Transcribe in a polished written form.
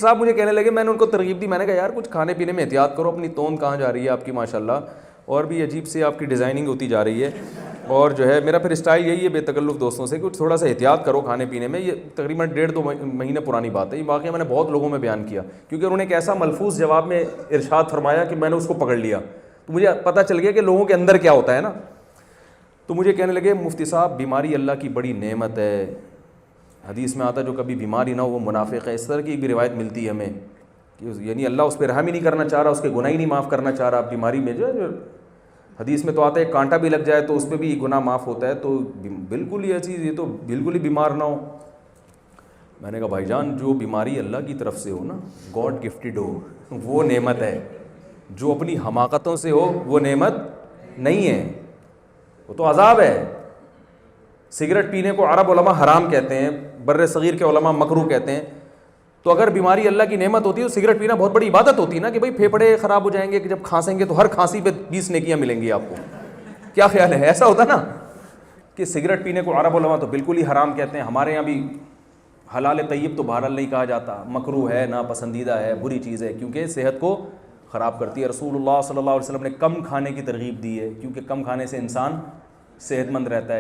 صاحب مجھے کہنے لگے, میں نے ان کو ترغیب دی, میں نے کہا یار کچھ کھانے پینے میں احتیاط کرو, اپنی توند کہاں جا رہی ہے آپ کی ماشاءاللہ, اور بھی عجیب سی آپ کی ڈیزائننگ ہوتی جا رہی ہے, اور جو ہے میرا پھر اسٹائل یہی ہے بے تکلف دوستوں سے کہ تھوڑا سا احتیاط کرو کھانے پینے میں. یہ تقریباً 1.5-2 مہینے پرانی بات ہے, یہ واقعہ میں نے بہت لوگوں میں بیان کیا, کیونکہ انہوں نے ایک ایسا ملفوظ جواب میں ارشاد فرمایا کہ میں نے اس کو پکڑ لیا, تو مجھے پتہ چل گیا کہ لوگوں کے اندر کیا ہوتا ہے نا. تو مجھے کہنے لگے مفتی صاحب بیماری اللہ کی بڑی نعمت ہے, حدیث میں آتا ہے جو کبھی بیماری نہ ہو وہ منافق ہے. اس طرح کی بھی روایت ملتی ہے ہمیں, یعنی اللہ اس پہ رحم ہی نہیں کرنا چاہ رہا, اس کے گناہ ہی نہیں معاف کرنا چاہ رہا. بیماری میں جو حدیث میں تو آتا ہے کانٹا بھی لگ جائے تو اس پہ بھی گناہ معاف ہوتا ہے, تو بالکل ہی چیز یہ تو بالکل ہی بیمار نہ ہو. میں نے کہا بھائی جان جو بیماری اللہ کی طرف سے ہو نا, گاڈ گفٹڈ ہو, وہ نعمت ہے. جو اپنی حماقتوں سے ہو وہ نعمت نہیں ہے, وہ تو عذاب ہے. سگریٹ پینے کو عرب علماء حرام کہتے ہیں, بر صغیر کے علماء مکروہ کہتے ہیں. تو اگر بیماری اللہ کی نعمت ہوتی ہے تو سگریٹ پینا بہت بڑی عبادت ہوتی ہے نا, کہ بھائی پھیپھڑے خراب ہو جائیں گے کہ جب کھانسیں گے تو ہر کھانسی پہ 20 نیکیاں ملیں گی آپ کو. کیا خیال ہے, ایسا ہوتا نا کہ سگریٹ پینے کو عرب علماء تو بالکل ہی حرام کہتے ہیں. ہمارے یہاں بھی حلال طیب تو بہرحال نہیں کہا جاتا, مکروہ ہے, ناپسندیدہ ہے, بری چیز ہے, کیونکہ صحت کو خراب کرتی ہے. رسول اللہ صلی اللہ علیہ وسلم نے کم کھانے کی ترغیب دی ہے, کیونکہ کم کھانے سے انسان صحت مند رہتا ہے.